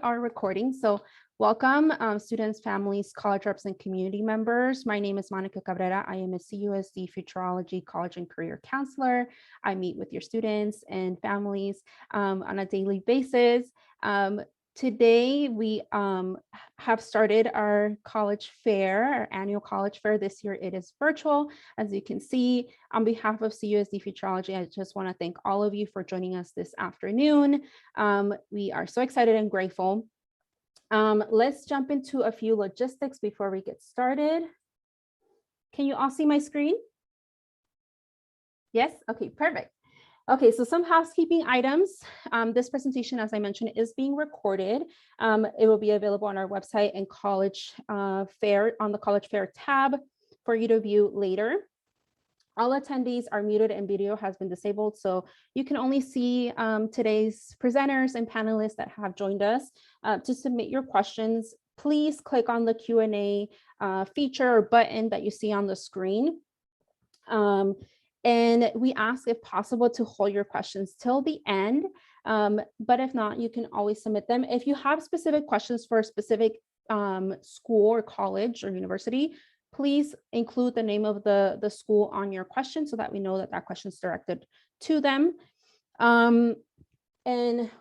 Our recording. So welcome students, families, college reps, and community members. My name is Monica Cabrera. I am a CUSD-Futureology college and career counselor. I meet with your students and families on a daily basis. Today, we have started our college fair, our annual college fair. This year, it is virtual. As you can see, on behalf of CUSD-Futureology, I just want to thank all of you for joining us this afternoon. We are so excited and grateful. Let's jump into a few logistics before we get started. Can you all see my screen? Yes? Okay, perfect. Okay, so some housekeeping items. This presentation, as I mentioned, is being recorded. It will be available on our website and college fair on the college fair tab for you to view later. All attendees are muted and video has been disabled, so you can only see today's presenters and panelists that have joined us. To submit your questions, please click on the Q&A feature or button that you see on the screen. And we ask, if possible, to hold your questions till the end. But if not, you can always submit them. If you have specific questions for a specific school or college or university, please include the name of the school on your question so that we know that that question is directed to them. And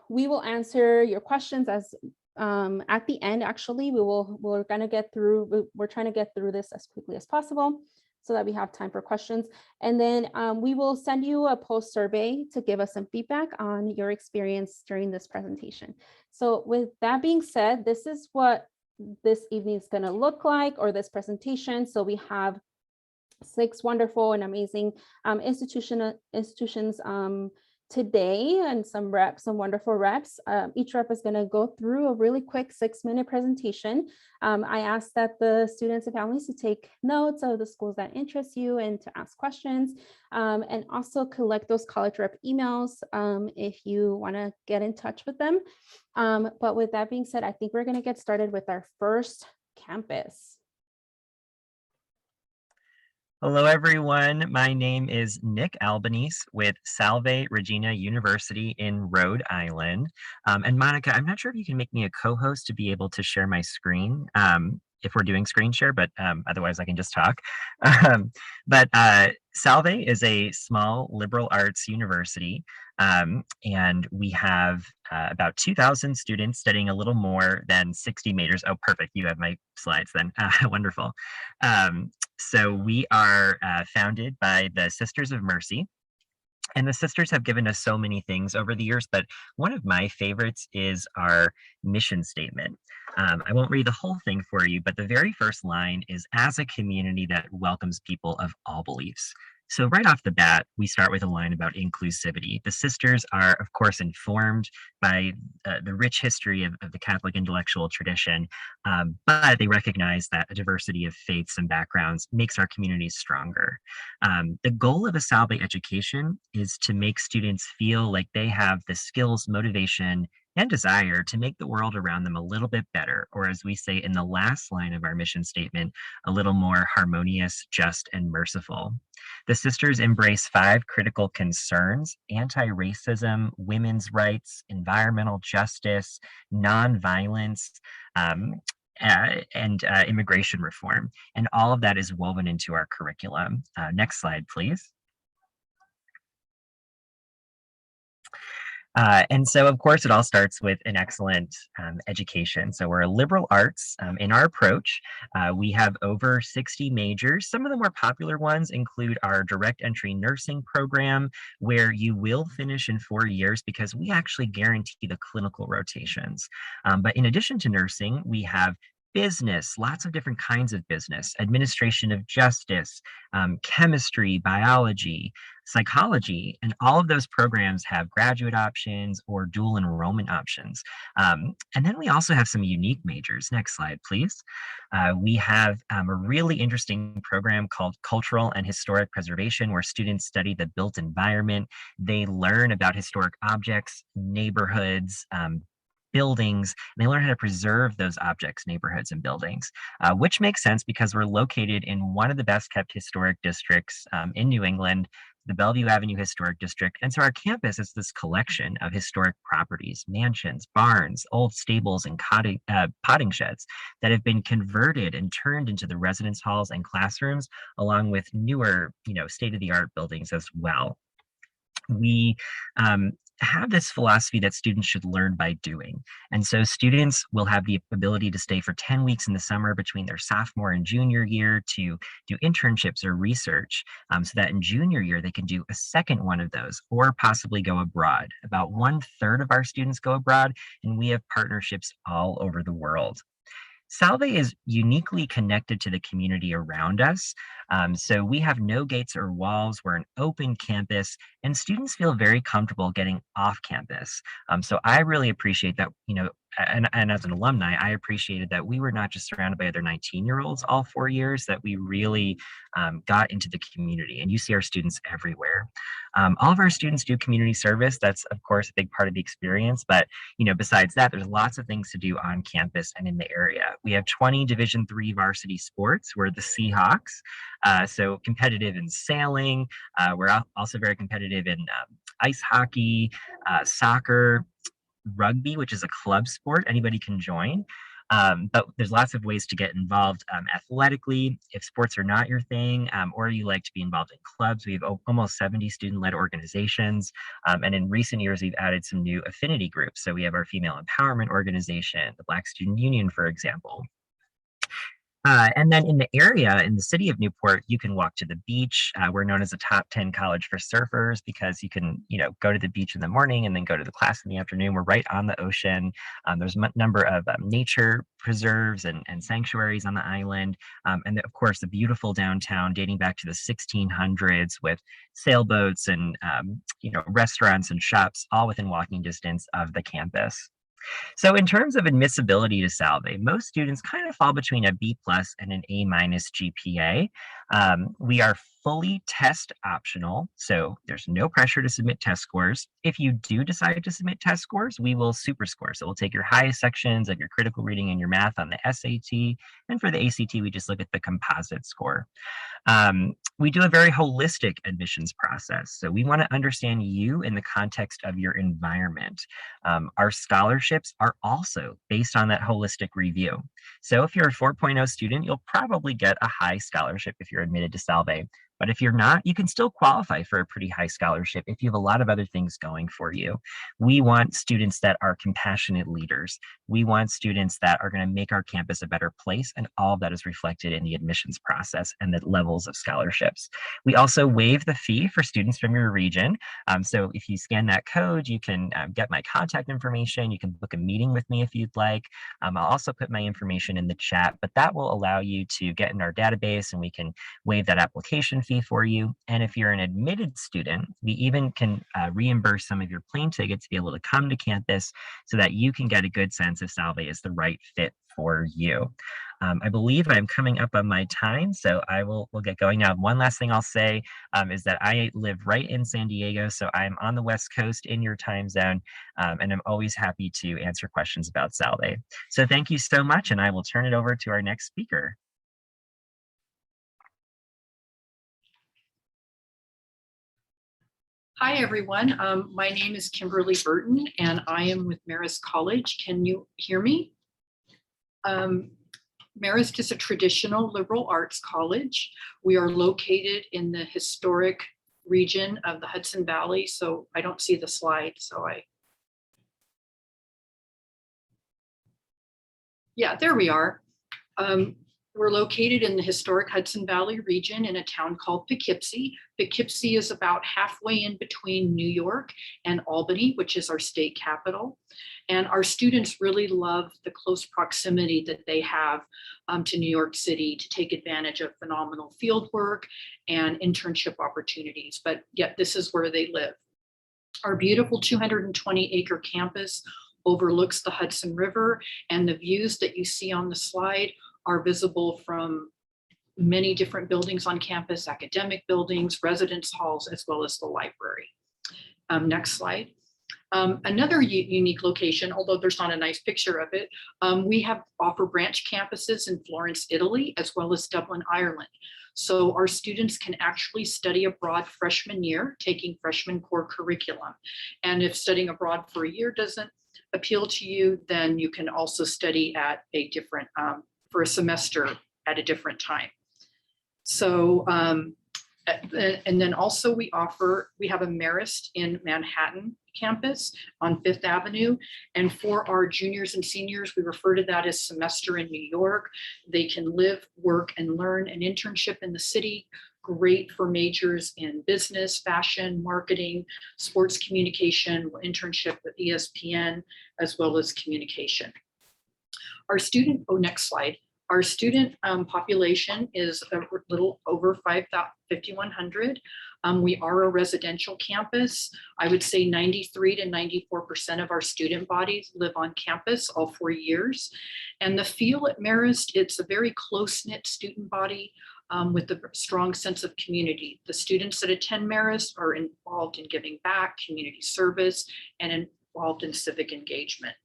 we will answer your questions as at the end. Actually, we're trying to get through this as quickly as possible so that we have time for questions. And then we will send you a post survey to give us some feedback on your experience during this presentation. So with that being said, this is what this evening is going to look like, or this presentation. So we have 6 wonderful and amazing institutions today, and some wonderful reps. Each rep is going to go through a really quick 6-minute presentation. I ask that the students and families to take notes of the schools that interest you and to ask questions, and also collect those college rep emails if you want to get in touch with them. But with that being said, I think we're going to get started with our first campus. Hello, everyone. My name is Nick Albanese with Salve, Regina University in Rhode Island. And Monica, I'm not sure if you can make me a co-host to be able to share my screen if we're doing screen share, but otherwise I can just talk. But Salve is a small liberal arts university, and we have about 2,000 students studying a little more than 60 majors. Oh, perfect. You have my slides then. Wonderful. So we are founded by the Sisters of Mercy. And the sisters have given us so many things over the years, but one of my favorites is our mission statement. I won't read the whole thing for you, but the very first line is, "As a community that welcomes people of all beliefs." So right off the bat, we start with a line about inclusivity. The sisters are, of course, informed by the rich history of the Catholic intellectual tradition, but they recognize that a diversity of faiths and backgrounds makes our communities stronger. The goal of a Salve education is to make students feel like they have the skills, motivation, and desire to make the world around them a little bit better, or as we say in the last line of our mission statement, a little more harmonious, just, and merciful. The sisters embrace 5 critical concerns: anti-racism, women's rights, environmental justice, nonviolence, and immigration reform. And all of that is woven into our curriculum. Next slide, please. And so, of course, it all starts with an excellent education. So we're a liberal arts. In our approach, we have over 60 majors. Some of the more popular ones include our direct entry nursing program, where you will finish in 4 years because we actually guarantee the clinical rotations. But in addition to nursing, we have business, lots of different kinds of business, administration of justice, chemistry, biology, psychology, and all of those programs have graduate options or dual enrollment options. And then we also have some unique majors. Next slide, please. We have a really interesting program called Cultural and Historic Preservation, where students study the built environment. They learn about historic objects, neighborhoods, buildings, and they learn how to preserve those objects, neighborhoods, and buildings, which makes sense because we're located in one of the best kept historic districts in New England. the Bellevue Avenue Historic District. And so our campus is this collection of historic properties, mansions, barns, old stables, and potting sheds that have been converted and turned into the residence halls and classrooms, along with newer, state-of-the-art buildings as well. We have this philosophy that students should learn by doing. And so students will have the ability to stay for 10 weeks in the summer between their sophomore and junior year to do internships or research, so that in junior year they can do a second one of those or possibly go abroad. About 1/3 of our students go abroad, and we have partnerships all over the world. Salve is uniquely connected to the community around us. So we have no gates or walls. We're an open campus, and students feel very comfortable getting off campus. So I really appreciate that, and as an alumni, I appreciated that we were not just surrounded by other 19-year-olds all 4 years, that we really got into the community, and you see our students everywhere. All of our students do community service. That's, of course, a big part of the experience. But, besides that, there's lots of things to do on campus and in the area. We have 20 Division III varsity sports. We're the Seahawks, so competitive in sailing. We're also very competitive in ice hockey, soccer, rugby, which is a club sport anybody can join. But there's lots of ways to get involved athletically. If sports are not your thing, or you like to be involved in clubs, we have almost 70 student-led organizations. And in recent years, we've added some new affinity groups. So we have our female empowerment organization, the Black Student Union, for example. And then in the area, in the city of Newport, you can walk to the beach. We're known as a top 10 college for surfers because you can, go to the beach in the morning and then go to the class in the afternoon. We're right on the ocean. There's a number of nature preserves and sanctuaries on the island. And of course, the beautiful downtown dating back to the 1600s with sailboats and, restaurants and shops all within walking distance of the campus. So in terms of admissibility to Salve, most students kind of fall between a B+ and an A- GPA. We are fully test optional, so there's no pressure to submit test scores. If you do decide to submit test scores, we will super score. So we'll take your highest sections of your critical reading and your math on the SAT, and for the ACT, we just look at the composite score. We do a very holistic admissions process. So we want to understand you in the context of your environment. Our scholarships are also based on that holistic review. So if you're a 4.0 student, you'll probably get a high scholarship if you're admitted to Salve. But if you're not, you can still qualify for a pretty high scholarship if you have a lot of other things going for you. We want students that are compassionate leaders. We want students that are going to make our campus a better place, and all of that is reflected in the admissions process and the levels of scholarships. We also waive the fee for students from your region. So if you scan that code, you can get my contact information. You can book a meeting with me if you'd like. I'll also put my information in the chat, but that will allow you to get in our database, and we can waive that application fee for you. And if you're an admitted student, we even can reimburse some of your plane tickets to be able to come to campus so that you can get a good sense if Salve is the right fit for you. I believe I'm coming up on my time, so we'll get going now. One last thing I'll say is that I live right in San Diego, so I'm on the West Coast in your time zone, and I'm always happy to answer questions about Salve. So thank you so much, and I will turn it over to our next speaker. Hi, everyone. My name is Kimberly Burton, and I am with Marist College. Can you hear me? Marist is a traditional liberal arts college. We are located in the historic region of the Hudson Valley, so I don't see the slide, yeah, there we are. We're located in the historic Hudson Valley region in a town called Poughkeepsie. Poughkeepsie is about halfway in between New York and Albany, which is our state capital. And our students really love the close proximity that they have to New York City to take advantage of phenomenal field work and internship opportunities, but yet this is where they live. Our beautiful 220-acre campus overlooks the Hudson River, and the views that you see on the slide are visible from many different buildings on campus, academic buildings, residence halls, as well as the library. Next slide. Another unique location, although there's not a nice picture of it, we offer branch campuses in Florence, Italy, as well as Dublin, Ireland. So our students can actually study abroad freshman year, taking freshman core curriculum. And if studying abroad for a year doesn't appeal to you, then you can also study at a different, for a semester at a different time. So, and then also we have a Marist in Manhattan campus on Fifth Avenue. And for our juniors and seniors, we refer to that as semester in New York. They can live, work, and learn an internship in the city. Great for majors in business, fashion, marketing, sports communication, internship with ESPN, as well as communication. Our student, next slide. Our student population is a little over 5,100. We are a residential campus. I would say 93 to 94% of our student bodies live on campus all 4 years. And the feel at Marist, it's a very close-knit student body with a strong sense of community. The students that attend Marist are involved in giving back, community service, and involved in civic engagement.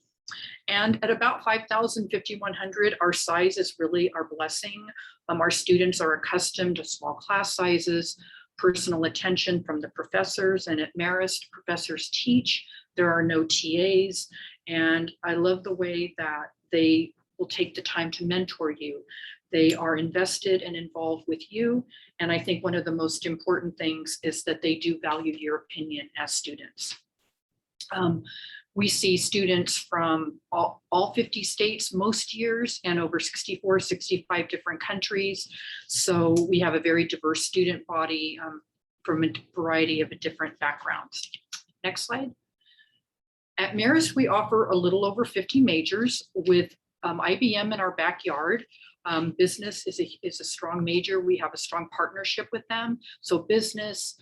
And at about 5,100, our size is really our blessing. Our students are accustomed to small class sizes, personal attention from the professors, and at Marist, professors teach. There are no TAs, and I love the way that they will take the time to mentor you. They are invested and involved with you, and I think one of the most important things is that they do value your opinion as students. We see students from all 50 states most years and over 64, 65 different countries. So we have a very diverse student body from a variety of different backgrounds. Next slide. At Marist, we offer a little over 50 majors with IBM in our backyard. Business is a strong major. We have a strong partnership with them. So business,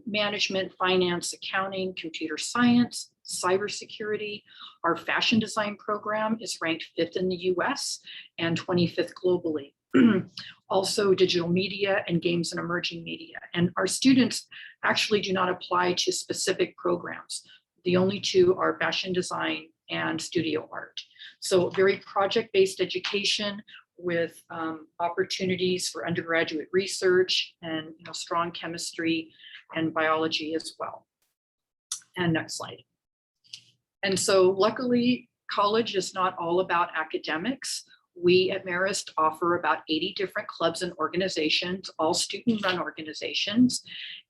management, finance, accounting, computer science, cybersecurity. Our fashion design program is ranked 5th in the US and 25th globally. Also digital media and games and emerging media. And our students actually do not apply to specific programs. The only two are fashion design and studio art. So very project-based education with opportunities for undergraduate research and strong chemistry and biology as well. And next slide. And so luckily, college is not all about academics. We at Marist offer about 80 different clubs and organizations, all student-run organizations.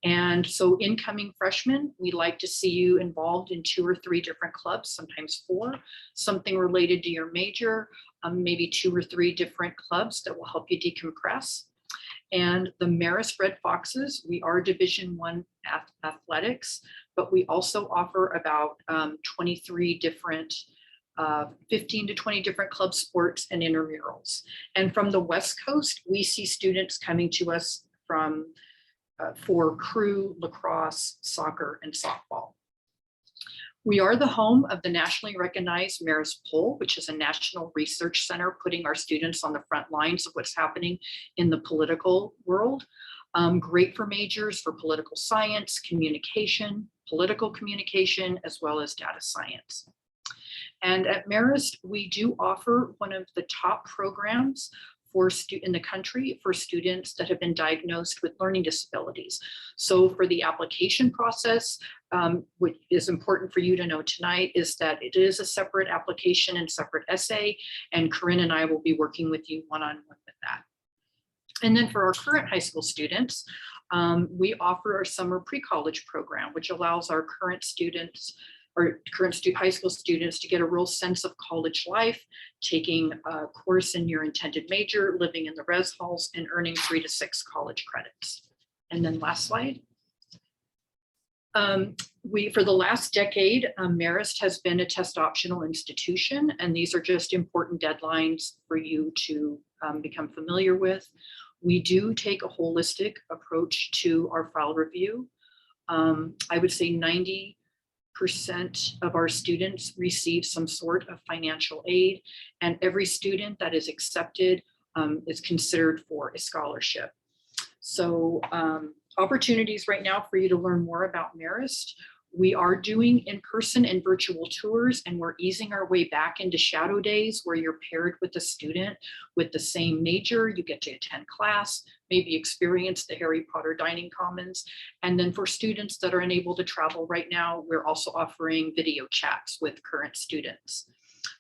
And so incoming freshmen, we'd like to see you involved in 2 or 3 different clubs, sometimes 4, something related to your major, maybe 2 or 3 different clubs that will help you decompress. And the Marist Red Foxes, we are Division I athletics, but we also offer about 23 different 15 to 20 different club sports and intramurals. And from the West Coast, we see students coming to us from for crew, lacrosse, soccer, and softball. We are the home of the nationally recognized Marist Poll, which is a national research center putting our students on the front lines of what's happening in the political world. Great for majors for political science, communication, political communication, as well as data science. And at Marist, we do offer one of the top programs in the country for students that have been diagnosed with learning disabilities. So for the application process, what is important for you to know tonight is that it is a separate application and separate essay, and Corinne and I will be working with you one-on-one with that. And then for our current high school students, we offer our summer pre-college program, which allows our current students or high school students to get a real sense of college life, taking a course in your intended major, living in the res halls, and earning 3 to 6 college credits. And then last slide. For the last decade, Marist has been a test optional institution, and these are just important deadlines for you to become familiar with. We do take a holistic approach to our file review. I would say 90% of our students receive some sort of financial aid, and every student that is accepted is considered for a scholarship. So opportunities right now for you to learn more about Marist. We are doing in-person and virtual tours, and we're easing our way back into shadow days where you're paired with a student with the same major. You get to attend class, maybe experience the Harry Potter Dining Commons. And then for students that are unable to travel right now, we're also offering video chats with current students.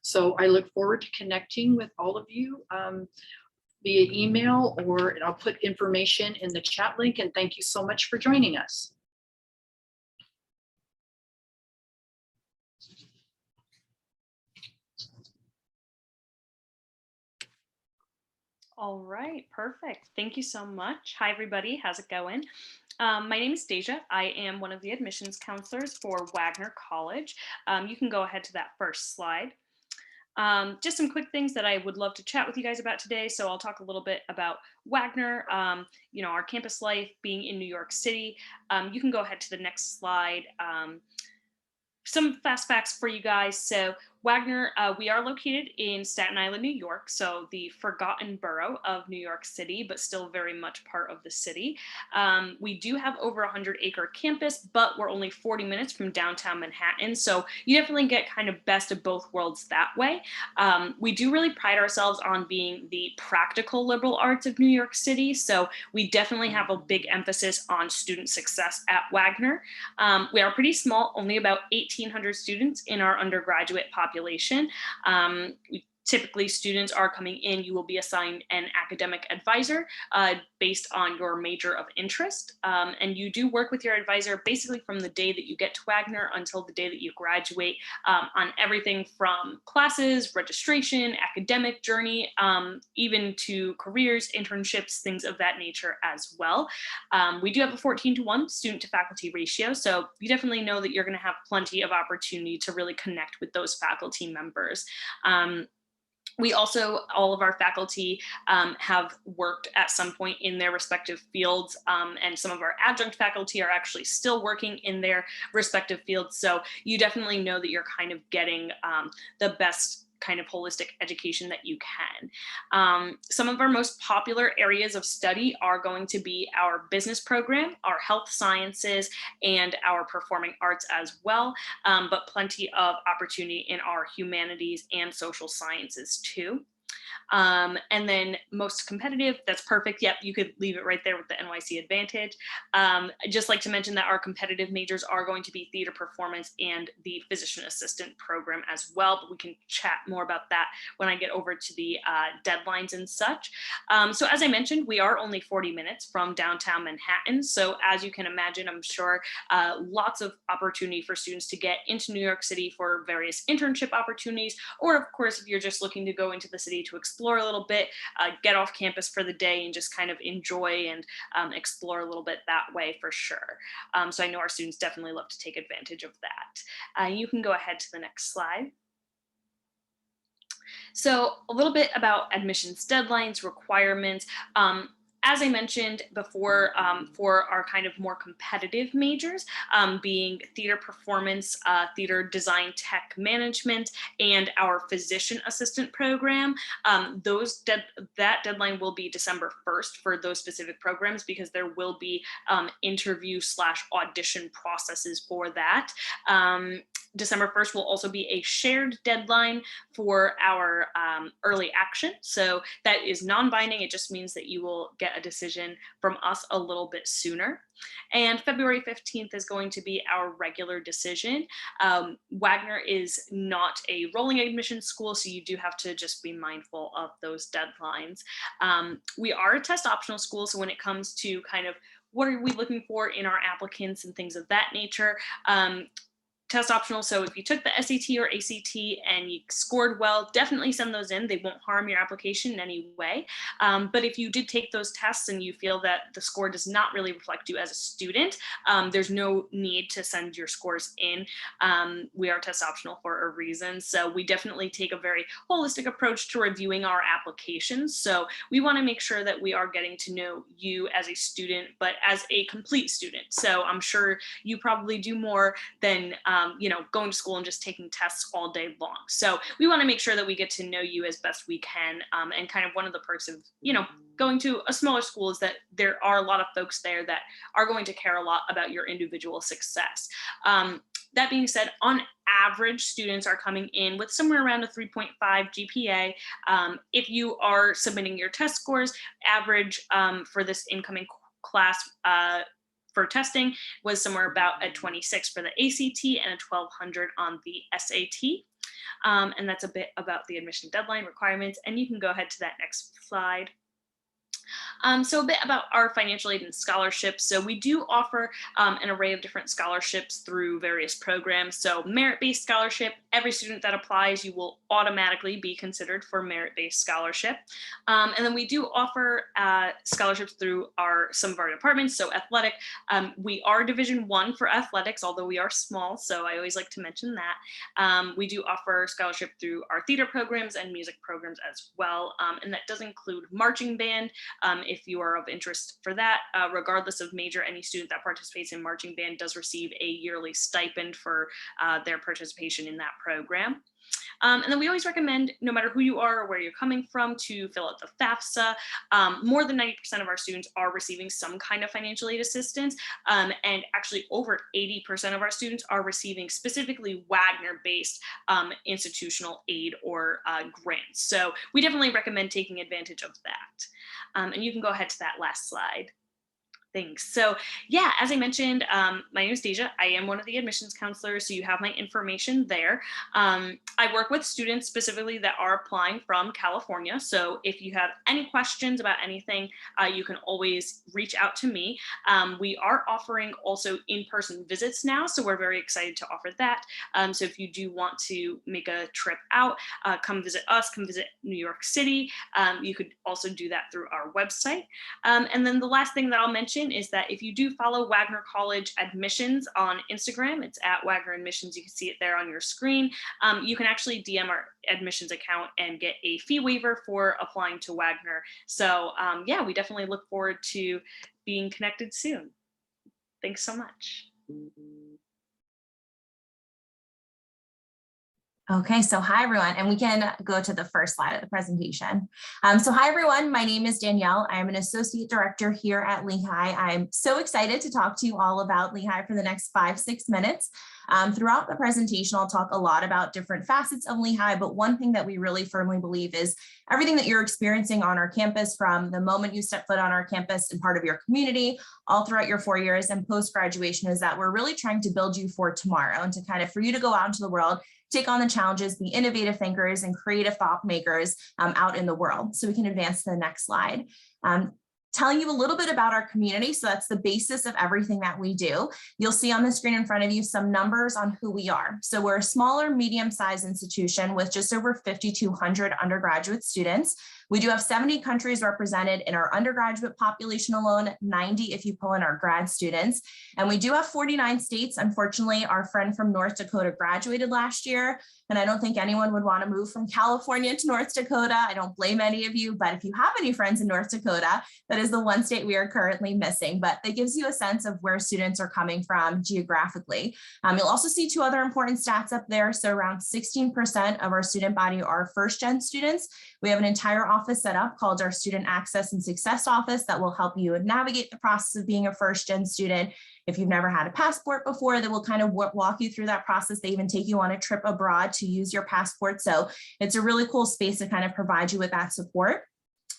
So I look forward to connecting with all of you via email, or I'll put information in the chat link. And thank you so much for joining us. All right, perfect. Thank you so much. Hi, everybody. How's it going? My name is Deja. I am one of the admissions counselors for Wagner College. You can go ahead to that first slide. Just some quick things that I would love to chat with you guys about today. So I'll talk a little bit about Wagner, our campus life being in New York City. You can go ahead to the next slide. Some fast facts for you guys. So Wagner, we are located in Staten Island, New York, so the forgotten borough of New York City, but still very much part of the city. We do have over 100-acre campus, but we're only 40 minutes from downtown Manhattan, so you definitely get kind of best of both worlds that way. We do really pride ourselves on being the practical liberal arts of New York City, so we definitely have a big emphasis on student success at Wagner. We are pretty small, only about 1,800 students in our undergraduate population. Typically, students are coming in, you will be assigned an academic advisor based on your major of interest. And you do work with your advisor basically from the day that you get to Wagner until the day that you graduate on everything from classes, registration, academic journey, even to careers, internships, things of that nature as well. We do have a 14-to-1 student to faculty ratio, so you definitely know that you're going to have plenty of opportunity to really connect with those faculty members. We also, all of our faculty have worked at some point in their respective fields, and some of our adjunct faculty are actually still working in their respective fields. So you definitely know that you're kind of getting the best kind of holistic education that you can. Some of our most popular areas of study are going to be our business program, our health sciences, and our performing arts as well, but plenty of opportunity in our humanities and social sciences too. And then most competitive, that's perfect. Yep, you could leave it right there with the NYC Advantage. I'd just like to mention that our competitive majors are going to be theater performance and the physician assistant program as well, but we can chat more about that when I get over to the deadlines and such. So as I mentioned, we are only 40 minutes from downtown Manhattan. So as you can imagine, I'm sure lots of opportunity for students to get into New York City for various internship opportunities, or of course, if you're just looking to go into the city to explore a little bit, get off campus for the day and just kind of enjoy and explore a little bit that way for sure. So I know our students definitely love to take advantage of that. You can go ahead to the next slide. So a little bit about admissions deadlines, requirements. As I mentioned before, for our kind of more competitive majors, being theater performance, theater design tech management, and our physician assistant program, that deadline will be December 1st for those specific programs, because there will be interview/audition processes for that. December 1st will also be a shared deadline for our early action. So that is non-binding. It just means that you will get a decision from us a little bit sooner. And February 15th is going to be our regular decision. Wagner is not a rolling admission school, so you do have to just be mindful of those deadlines. We are a test optional school, so when it comes to kind of what are we looking for in our applicants and things of that nature, test optional. So if you took the SAT or ACT and you scored well, definitely send those in. They won't harm your application in any way. But if you did take those tests and you feel that the score does not really reflect you as a student, there's no need to send your scores in. We are test optional for a reason. So we definitely take a very holistic approach to reviewing our applications. So we want to make sure that we are getting to know you as a student, but as a complete student. So I'm sure you probably do more than going to school and just taking tests all day long. So we want to make sure that we get to know you as best we can. And kind of one of the perks of, going to a smaller school is that there are a lot of folks there that are going to care a lot about your individual success. That being said, on average, students are coming in with somewhere around a 3.5 GPA. If you are submitting your test scores, average for this incoming class for testing was somewhere about a 26 for the ACT and a 1200 on the SAT. And that's a bit about the admission deadline requirements. And you can go ahead to that next slide. So a bit about our financial aid and scholarships. So we do offer an array of different scholarships through various programs. So merit-based scholarship, every student that applies, you will automatically be considered for merit-based scholarship. And then we do offer scholarships through some of our departments. So athletic, we are Division I for athletics, although we are small. So I always like to mention that. We do offer scholarship through our theater programs and music programs as well. And that does include marching band. If you are of interest for that, regardless of major, any student that participates in marching band does receive a yearly stipend for their participation in that program. And then we always recommend, no matter who you are or where you're coming from, to fill out the FAFSA. More than 90% of our students are receiving some kind of financial aid assistance. And actually over 80% of our students are receiving specifically Wagner-based institutional aid or grants. So we definitely recommend taking advantage of that. And you can go ahead to that last slide. Thanks. So yeah, as I mentioned, my name is Deja. I am one of the admissions counselors, so you have my information there. I work with students specifically that are applying from California. So if you have any questions about anything, you can always reach out to me. We are offering also in-person visits now, so we're very excited to offer that. So if you do want to make a trip out, come visit us, come visit New York City. You could also do that through our website. And then the last thing that I'll mention is that if you do follow Wagner College admissions on Instagram, it's at Wagner Admissions. You can see it there on your screen. You can actually DM our admissions account and get a fee waiver for applying to Wagner. So yeah, we definitely look forward to being connected soon. Thanks so much. Okay, so hi everyone, and we can go to the first slide of the presentation. So hi everyone, my name is Danielle. I'm an associate director here at Lehigh. I'm so excited to talk to you all about Lehigh for the next 5-6 minutes. Throughout the presentation, I'll talk a lot about different facets of Lehigh, but one thing that we really firmly believe is everything that you're experiencing on our campus from the moment you step foot on our campus and part of your community, all throughout your 4 years and post-graduation, is that we're really trying to build you for tomorrow and to kind of for you to go out into the world, take on the challenges, be innovative thinkers and creative thought makers out in the world. So we can advance to the next slide. Telling you a little bit about our community. So that's the basis of everything that we do. You'll see on the screen in front of you some numbers on who we are. So we're a smaller, medium-sized institution with just over 5,200 undergraduate students. We do have 70 countries represented in our undergraduate population alone, 90 if you pull in our grad students. And we do have 49 states. Unfortunately, our friend from North Dakota graduated last year, and I don't think anyone would want to move from California to North Dakota. I don't blame any of you, but if you have any friends in North Dakota, that is the one state we are currently missing, but that gives you a sense of where students are coming from geographically. You'll also see two other important stats up there. So around 16% of our student body are first-gen students. We have an entire office set up called our Student Access and Success Office that will help you navigate the process of being a first-gen student. If you've never had a passport before, they will kind of walk you through that process. They even take you on a trip abroad to use your passport. So it's a really cool space to kind of provide you with that support.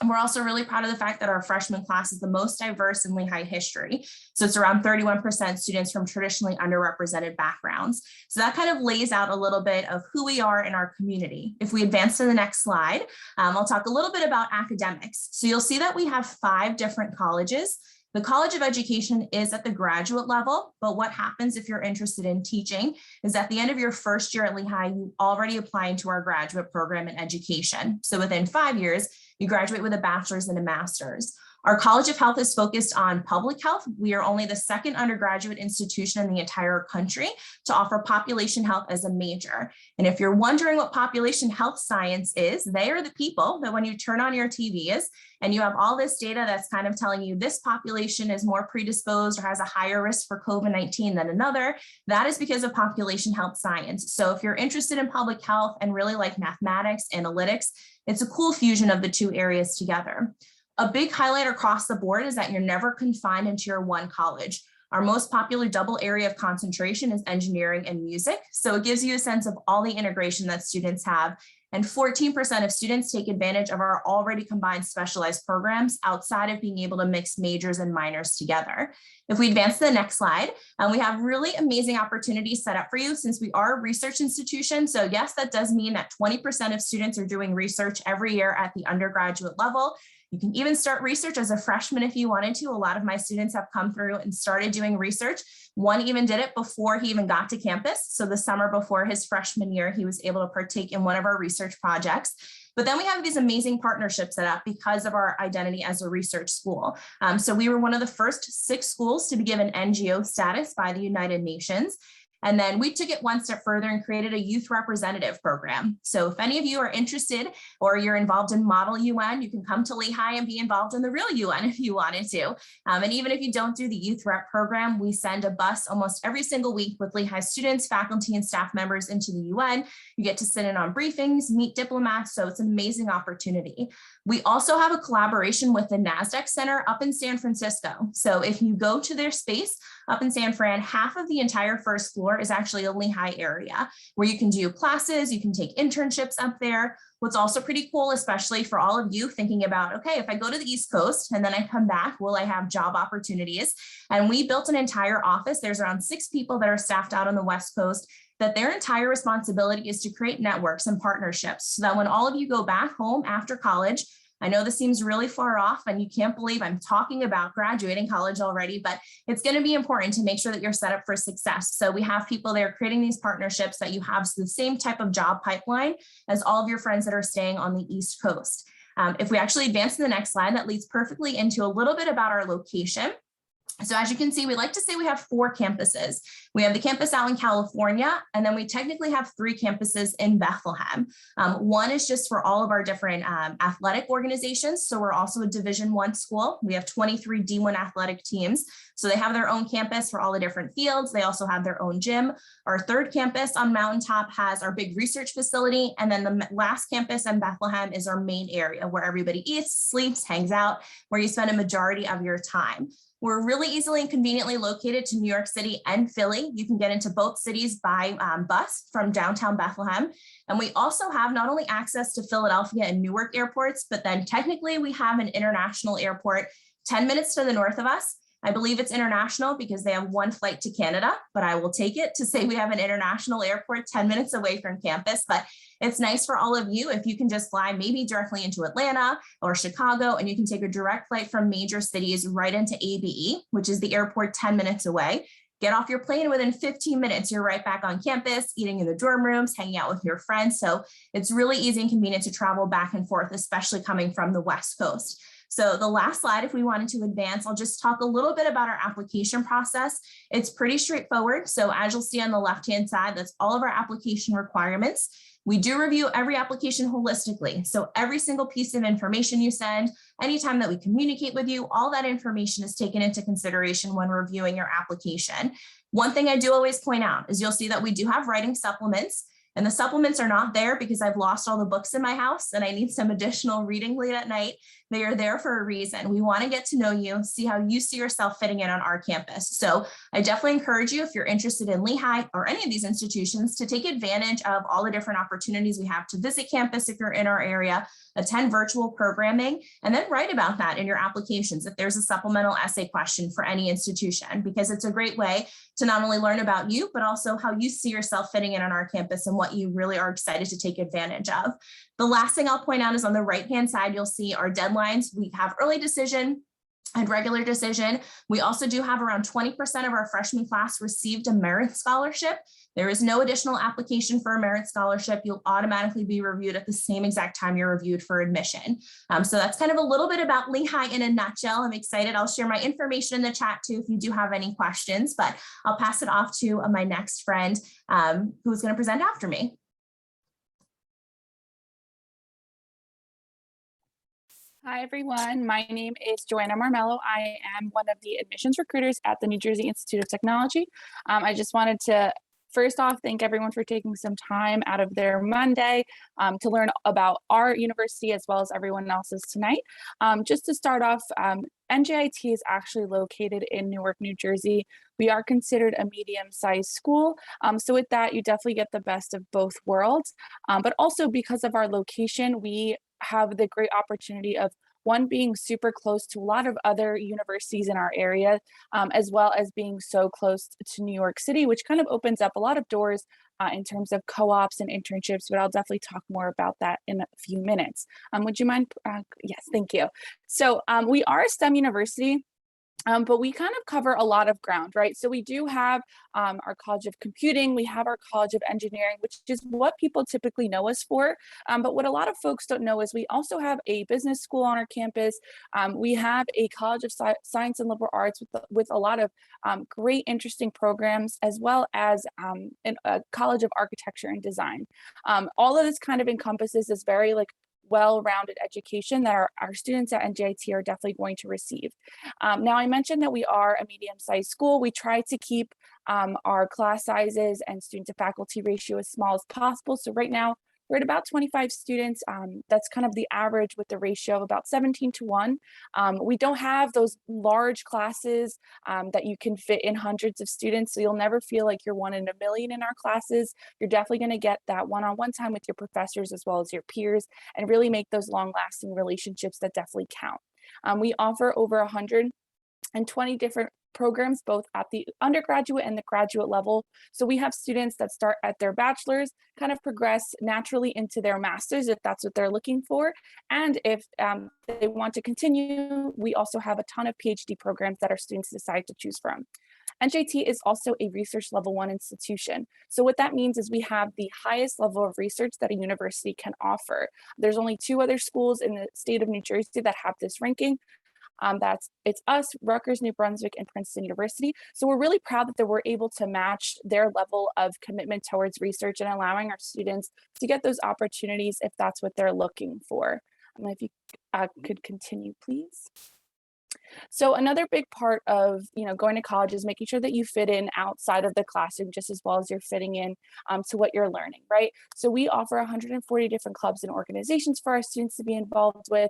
And we're also really proud of the fact that our freshman class is the most diverse in Lehigh history. So it's around 31% students from traditionally underrepresented backgrounds. So that kind of lays out a little bit of who we are in our community. If we advance to the next slide, I'll talk a little bit about academics. So you'll see that we have 5 different colleges. The College of Education is at the graduate level, but what happens if you're interested in teaching is at the end of your first year at Lehigh, you already apply into our graduate program in education. So within 5 years, you graduate with a bachelor's and a master's. Our College of Health is focused on public health. We are only the second undergraduate institution in the entire country to offer population health as a major. And if you're wondering what population health science is, they are the people that when you turn on your TVs and you have all this data that's kind of telling you this population is more predisposed or has a higher risk for COVID-19 than another, that is because of population health science. So if you're interested in public health and really like mathematics, analytics, it's a cool fusion of the two areas together. A big highlight across the board is that you're never confined into your one college. Our most popular double area of concentration is engineering and music. So it gives you a sense of all the integration that students have. And 14% of students take advantage of our already combined specialized programs outside of being able to mix majors and minors together. If we advance to the next slide, we have really amazing opportunities set up for you since we are a research institution. So yes, that does mean that 20% of students are doing research every year at the undergraduate level. You can even start research as a freshman if you wanted to. A lot of my students have come through and started doing research. One even did it before he even got to campus. So the summer before his freshman year, he was able to partake in one of our research projects. But then we have these amazing partnerships set up because of our identity as a research school. So we were one of the first 6 schools to be given NGO status by the United Nations. And then we took it one step further and created a youth representative program. So if any of you are interested or you're involved in Model UN, you can come to Lehigh and be involved in the real UN if you wanted to. And even if you don't do the youth rep program, we send a bus almost every single week with Lehigh students, faculty, and staff members into the UN. You get to sit in on briefings, meet diplomats. So it's an amazing opportunity. We also have a collaboration with the NASDAQ Center up in San Francisco. So if you go to their space up in San Fran, half of the entire first floor is actually a Lehigh area where you can do classes, you can take internships up there. What's also pretty cool, especially for all of you thinking about, okay, if I go to the East Coast and then I come back, will I have job opportunities? And we built an entire office. There's around 6 people that are staffed out on the West Coast, that their entire responsibility is to create networks and partnerships so that when all of you go back home after college, I know this seems really far off and you can't believe I'm talking about graduating college already, but it's going to be important to make sure that you're set up for success. So we have people there creating these partnerships that you have the same type of job pipeline as all of your friends that are staying on the East Coast. If we actually advance to the next slide, that leads perfectly into a little bit about our location. So as you can see, we like to say we have 4 campuses. We have the campus out in California, and then we technically have 3 campuses in Bethlehem. One is just for all of our different athletic organizations. So we're also a Division I school. We have 23 D1 athletic teams. So they have their own campus for all the different fields. They also have their own gym. Our 3rd campus on Mountaintop has our big research facility. And then the last campus in Bethlehem is our main area where everybody eats, sleeps, hangs out, where you spend a majority of your time. We're really easily and conveniently located to New York City and Philly. You can get into both cities by bus from downtown Bethlehem. And we also have not only access to Philadelphia and Newark airports, but then technically we have an international airport 10 minutes to the north of us. I believe it's international because they have 1 flight to Canada, but I will take it to say we have an international airport 10 minutes away from campus. But it's nice for all of you if you can just fly maybe directly into Atlanta or Chicago, and you can take a direct flight from major cities right into ABE, which is the airport 10 minutes away. Get off your plane within 15 minutes, you're right back on campus, eating in the dorm rooms, hanging out with your friends. So it's really easy and convenient to travel back and forth, especially coming from the West Coast. So the last slide, if we wanted to advance, I'll just talk a little bit about our application process. It's pretty straightforward. So as you'll see on the left-hand side, that's all of our application requirements. We do review every application holistically. So every single piece of information you send, anytime that we communicate with you, all that information is taken into consideration when reviewing your application. One thing I do always point out is you'll see that we do have writing supplements. And the supplements are not there because I've lost all the books in my house and I need some additional reading late at night. They are there for a reason. We want to get to know you, see how you see yourself fitting in on our campus. So I definitely encourage you, if you're interested in Lehigh or any of these institutions, to take advantage of all the different opportunities we have to visit campus if you're in our area, attend virtual programming, and then write about that in your applications if there's a supplemental essay question for any institution, because it's a great way to not only learn about you, but also how you see yourself fitting in on our campus and what you really are excited to take advantage of. The last thing I'll point out is on the right-hand side, you'll see our deadlines. We have early decision and regular decision. We also do have around 20% of our freshman class received a merit scholarship. There is no additional application for a merit scholarship. You'll automatically be reviewed at the same exact time you're reviewed for admission. So that's kind of a little bit about Lehigh in a nutshell. I'm excited. I'll share my information in the chat too if you do have any questions, but I'll pass it off to my next friend who's going to present after me. Hi, everyone. My name is Joanna Marmello. I am one of the admissions recruiters at the New Jersey Institute of Technology. I just wanted to first off thank everyone for taking some time out of their Monday to learn about our university as well as everyone else's tonight. Just to start off, NJIT is actually located in Newark, New Jersey. We are considered a medium-sized school. So with that, you definitely get the best of both worlds. But also because of our location, we have the great opportunity of one, being super close to a lot of other universities in our area, as well as being so close to New York City, which kind of opens up a lot of doors in terms of co-ops and internships, but I'll definitely talk more about that in a few minutes. Would you mind? Yes, thank you. So we are a STEM university. But we kind of cover a lot of ground, right? So we do have our College of Computing, we have our College of Engineering, which is what people typically know us for. But what a lot of folks don't know is we also have a business school on our campus. We have a College of Science and Liberal Arts with a lot of great, interesting programs, as well as a College of Architecture and Design. All of this kind of encompasses this very well-rounded education that our students at NJIT are definitely going to receive. Now, I mentioned that we are a medium-sized school. We try to keep our class sizes and student to faculty ratio as small as possible. So right now, we're at about 25 students. That's kind of the average with the ratio of about 17:1. We don't have those large classes that you can fit in hundreds of students. So you'll never feel like you're one in a million in our classes. You're definitely going to get that one-on-one time with your professors as well as your peers and really make those long-lasting relationships that definitely count. We offer over 120 different programs, both at the undergraduate and the graduate level. So we have students that start at their bachelor's, kind of progress naturally into their master's if that's what they're looking for. And if they want to continue, we also have a ton of PhD programs that our students decide to choose from. NJT is also a research level 1 institution. So what that means is we have the highest level of research that a university can offer. There's only 2 other schools in the state of New Jersey that have this ranking. It's us, Rutgers, New Brunswick, and Princeton University. So we're really proud that we're able to match their level of commitment towards research and allowing our students to get those opportunities if that's what they're looking for. If you could continue, please. So another big part of going to college is making sure that you fit in outside of the classroom just as well as you're fitting in to what you're learning, right? So we offer 140 different clubs and organizations for our students to be involved with.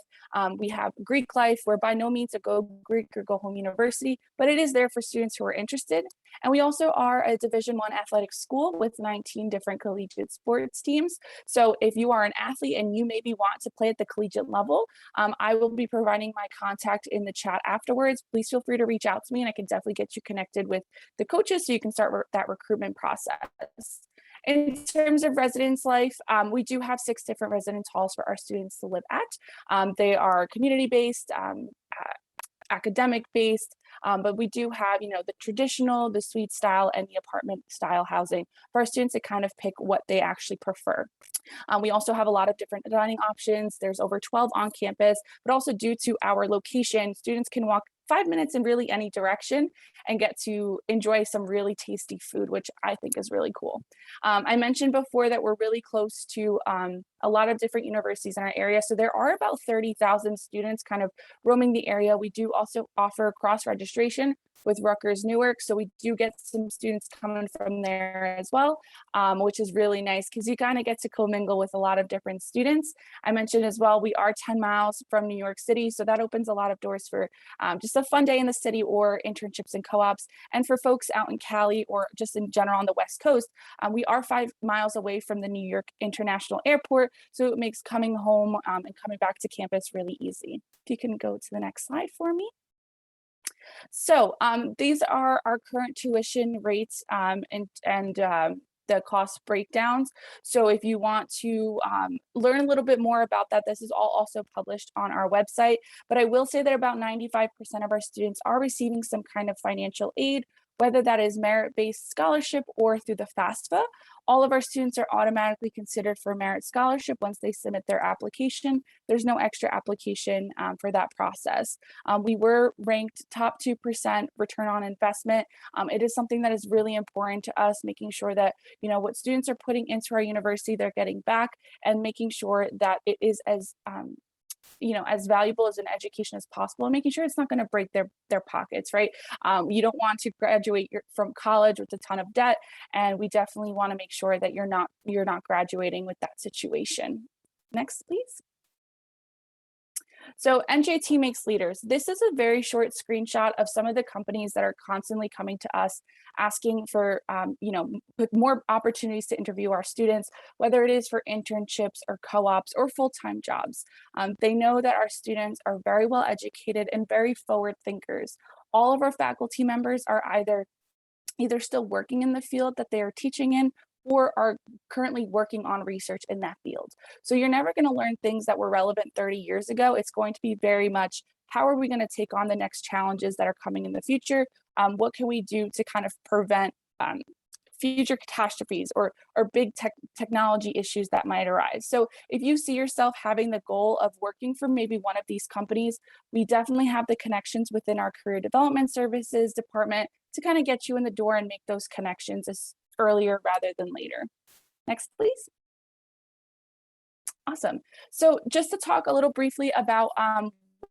We have Greek Life, where by no means a go Greek or go home university, but it is there for students who are interested. And we also are a Division I athletic school with 19 different collegiate sports teams. So if you are an athlete and you maybe want to play at the collegiate level, I will be providing my contact in the chat afterwards. Please feel free to reach out to me and I can definitely get you connected with the coaches so you can start that recruitment process. In terms of residence life, we do have 6 different residence halls for our students to live at. They are community-based, academic-based, but we do have, the traditional, the suite style, and the apartment style housing for our students to kind of pick what they actually prefer. We also have a lot of different dining options. There's over 12 on campus, but also due to our location, students can walk 5 minutes in really any direction and get to enjoy some really tasty food, which I think is really cool. I mentioned before that we're really close to a lot of different universities in our area. So there are about 30,000 students kind of roaming the area. We do also offer cross-registration with Rutgers Newark. So we do get some students coming from there as well, which is really nice because you kind of get to commingle with a lot of different students. I mentioned as well, we are 10 miles from New York City. So that opens a lot of doors for just a fun day in the city or internships and co-ops. And for folks out in Cali or just in general on the West Coast, we are 5 miles away from the New York International Airport. So it makes coming home and coming back to campus really easy. If you can go to the next slide for me. So these are our current tuition rates and the cost breakdowns. So if you want to learn a little bit more about that, this is all also published on our website. But I will say that about 95% of our students are receiving some kind of financial aid, whether that is merit-based scholarship or through the FAFSA. All of our students are automatically considered for merit scholarship once they submit their application. There's no extra application for that process. We were ranked top 2% return on investment. It is something that is really important to us, making sure that, you know, what students are putting into our university, they're getting back, and making sure that it is as you know, as valuable as an education as possible, and making sure it's not going to break their pockets, right? You don't want to graduate from college with a ton of debt, and we definitely want to make sure that you're not graduating with that situation. Next, please. So NJT makes leaders. This is a very short screenshot of some of the companies that are constantly coming to us asking for, you know, more opportunities to interview our students, whether it is for internships or co-ops or full-time jobs. They know that our students are very well educated and very forward thinkers. All of our faculty members are either still working in the field that they are teaching in, or are currently working on research in that field. So you're never going to learn things that were relevant 30 years ago. It's going to be very much, how are we going to take on the next challenges that are coming in the future? What can we do to kind of prevent future catastrophes or big technology issues that might arise? So if you see yourself having the goal of working for maybe one of these companies, we definitely have the connections within our career development services department to kind of get you in the door and make those connections as earlier rather than later. Next, please. Awesome. So just to talk a little briefly about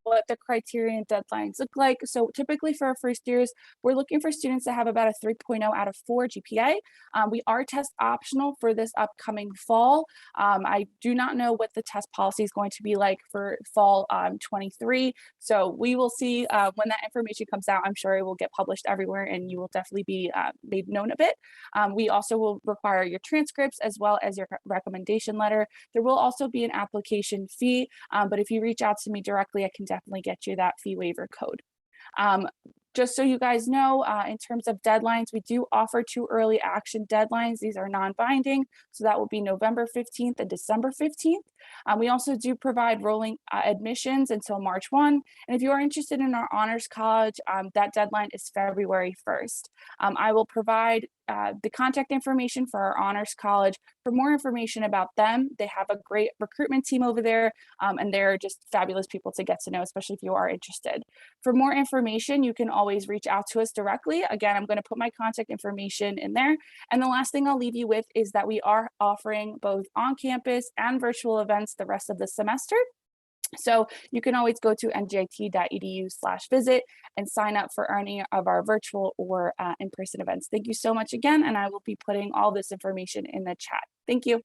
what the criteria and deadlines look like. So typically for our first years, we're looking for students that have about a 3.0 out of 4 GPA. We are test optional for this upcoming fall. I do not know what the test policy is going to be like for fall 23. So we will see when that information comes out. I'm sure it will get published everywhere and you will definitely be made known of it. We also will require your transcripts as well as your recommendation letter. There will also be an application fee, but if you reach out to me directly, I can definitely get you that fee waiver code. Just so you guys know, in terms of deadlines, we do offer 2 early action deadlines. These are non-binding, so that will be November 15th and December 15th. We also do provide rolling admissions until March 1. And if you are interested in our Honors College, that deadline is February 1st. I will provide the contact information for our Honors College. For more information about them, they have a great recruitment team over there, and they're just fabulous people to get to know, especially if you are interested. For more information, you can always reach out to us directly. Again, I'm going to put my contact information in there. And the last thing I'll leave you with is that we are offering both on-campus and virtual events the rest of the semester. So you can always go to njt.edu/visit and sign up for any of our virtual or in-person events. Thank you so much again, and I will be putting all this information in the chat. Thank you.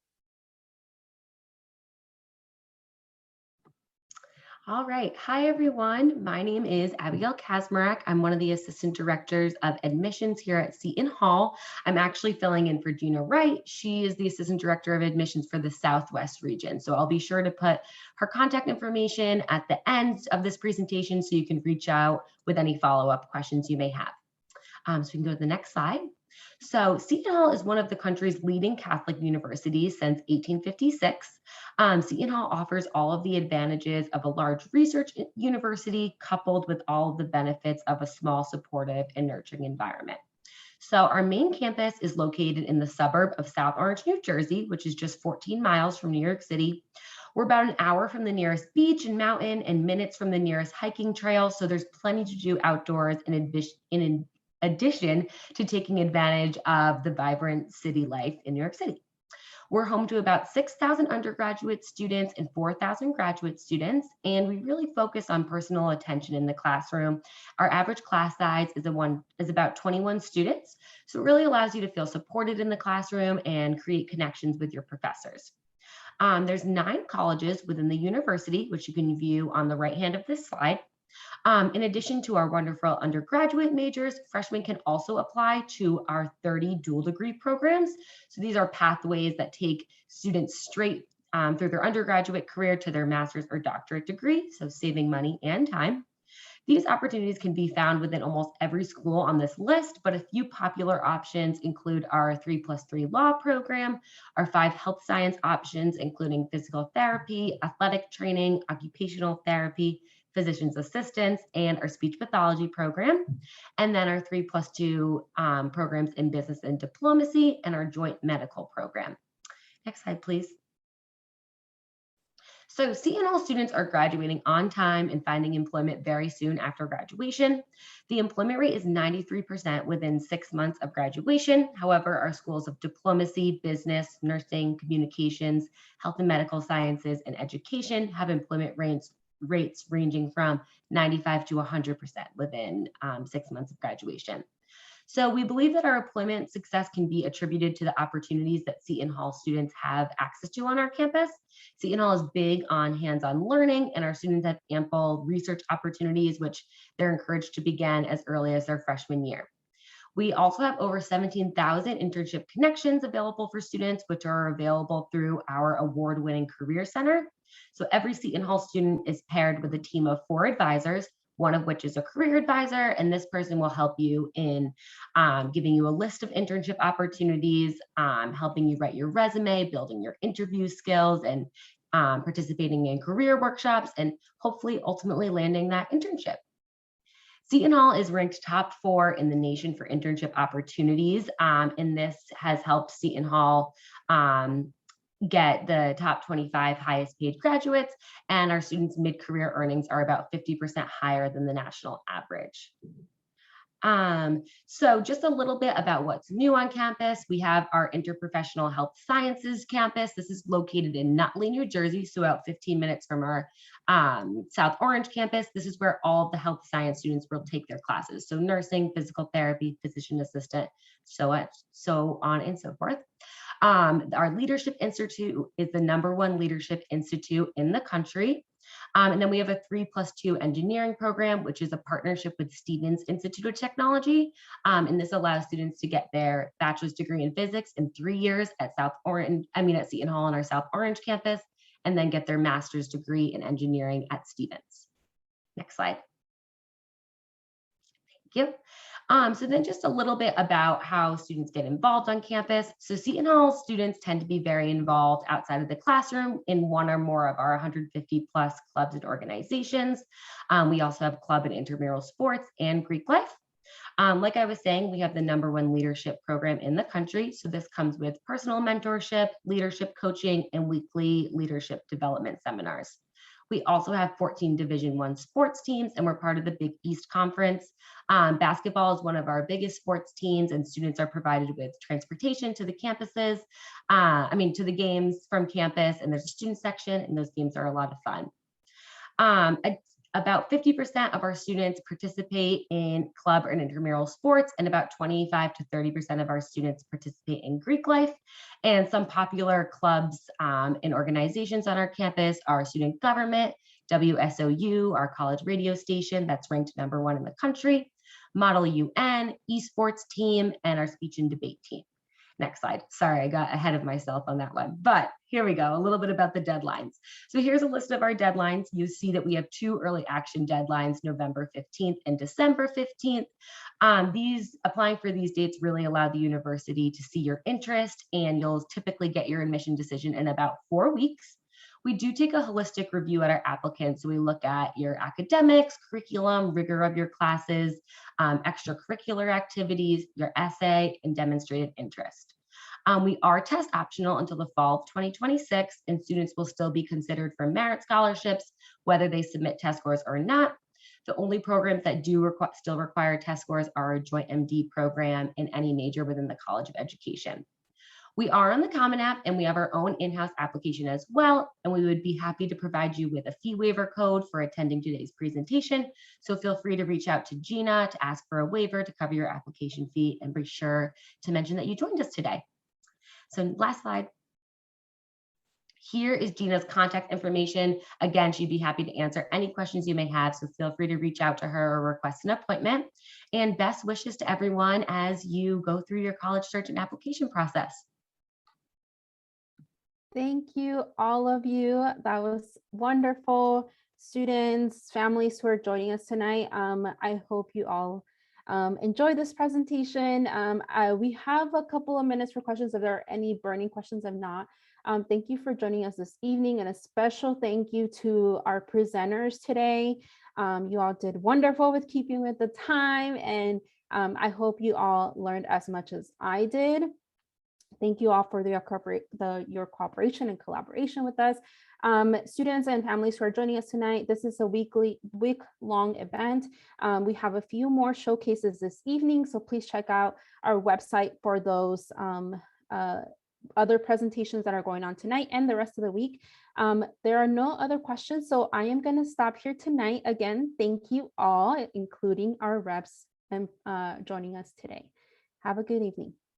All right. Hi, everyone. My name is Abigail Kazmarek. I'm one of the assistant directors of admissions here at Seton Hall. I'm actually filling in for Gina Wright. She is the assistant director of admissions for the Southwest region. So I'll be sure to put her contact information at the end of this presentation so you can reach out with any follow-up questions you may have. So we can go to the next slide. So Seton Hall is one of the country's leading Catholic universities since 1856. Seton Hall offers all of the advantages of a large research university coupled with all of the benefits of a small, supportive, and nurturing environment. So our main campus is located in the suburb of South Orange, New Jersey, which is just 14 miles from New York City. We're about an hour from the nearest beach and mountain and minutes from the nearest hiking trail. So there's plenty to do outdoors in addition to taking advantage of the vibrant city life in New York City. We're home to about 6,000 undergraduate students and 4,000 graduate students, and we really focus on personal attention in the classroom. Our average class size is about 21 students, so it really allows you to feel supported in the classroom and create connections with your professors. There's 9 colleges within the university, which you can view on the right hand of this slide. In addition to our wonderful undergraduate majors, freshmen can also apply to our 30 dual degree programs. So these are pathways that take students straight through their undergraduate career to their master's or doctorate degree, so saving money and time. These opportunities can be found within almost every school on this list, but a few popular options include our 3+3 law program, our 5 health science options, including physical therapy, athletic training, occupational therapy, physician's assistants, and our speech pathology program, and then our 3+2 programs in business and diplomacy, and our joint medical program. Next slide, please. So Seton Hall students are graduating on time and finding employment very soon after graduation. The employment rate is 93% within 6 months of graduation. However, our schools of diplomacy, business, nursing, communications, health and medical sciences, and education have employment rates ranging from 95 to 100% within 6 months of graduation. So we believe that our employment success can be attributed to the opportunities that Seton Hall students have access to on our campus. Seton Hall is big on hands-on learning, and our students have ample research opportunities, which they're encouraged to begin as early as their freshman year. We also have over 17,000 internship connections available for students, which are available through our award-winning Career Center. So every Seton Hall student is paired with a team of 4 advisors, one of which is a career advisor, and this person will help you in giving you a list of internship opportunities, helping you write your resume, building your interview skills, and participating in career workshops, and hopefully ultimately landing that internship. Seton Hall is ranked top 4 in the nation for internship opportunities, and this has helped Seton Hall get the top 25 highest paid graduates, and our students' mid-career earnings are about 50% higher than the national average. So just a little bit about what's new on campus. We have our interprofessional health sciences campus. This is located in Nutley, New Jersey, so about 15 minutes from our South Orange campus. This is where all of the health science students will take their classes. So nursing, physical therapy, physician assistant, so on and so forth. Our Leadership Institute is the #1 leadership institute in the country. And then we have a 3+2 engineering program, which is a partnership with Stevens Institute of Technology. And this allows students to get their bachelor's degree in physics in 3 years at at Seton Hall on our South Orange campus, and then get their master's degree in engineering at Stevens. Next slide. Thank you. So then just a little bit about how students get involved on campus. So Seton Hall students tend to be very involved outside of the classroom in one or more of our 150 plus clubs and organizations. We also have club and intramural sports and Greek life. Like I was saying, we have the #1 leadership program in the country. So this comes with personal mentorship, leadership coaching, and weekly leadership development seminars. We also have 14 Division I sports teams, and we're part of the Big East Conference. Basketball is one of our biggest sports teams, and students are provided with transportation to the campuses, to the games from campus, and there's a student section, and those games are a lot of fun. About 50% of our students participate in club or intramural sports, and about 25 to 30% of our students participate in Greek life. And some popular clubs and organizations on our campus are student government, WSOU, our college radio station that's ranked #1 in the country, Model UN, esports team, and our speech and debate team. Next slide. Sorry, I got ahead of myself on that one, but here we go, a little bit about the deadlines. So here's a list of our deadlines. You see that we have 2 early action deadlines, November 15th and December 15th. Applying for these dates really allow the university to see your interest, and you'll typically get your admission decision in about 4 weeks. We do take a holistic review at our applicants. So we look at your academics, curriculum, rigor of your classes, extracurricular activities, your essay, and demonstrated interest. We are test optional until the fall of 2026, and students will still be considered for merit scholarships, whether they submit test scores or not. The only programs that do still require test scores are a joint MD program in any major within the College of Education. We are on the Common App, and we have our own in-house application as well, and we would be happy to provide you with a fee waiver code for attending today's presentation. So feel free to reach out to Gina to ask for a waiver to cover your application fee, and be sure to mention that you joined us today. So last slide. Here is Gina's contact information. Again, she'd be happy to answer any questions you may have, so feel free to reach out to her or request an appointment. And best wishes to everyone as you go through your college search and application process. Thank you, all of you. That was wonderful. students, families who are joining us tonight. I hope you all enjoy this presentation. We have a couple of minutes for questions if there are any burning questions. If not, thank you for joining us this evening, and a special thank you to our presenters today. You all did wonderful with keeping with the time, and I hope you all learned as much as I did. Thank you all for your cooperation and collaboration with us. Students and families who are joining us tonight, this is a week-long event. We have a few more showcases this evening, so please check out our website for those other presentations that are going on tonight and the rest of the week. There are no other questions, so I am going to stop here tonight. Again, thank you all, including our reps and joining us today. Have a good evening.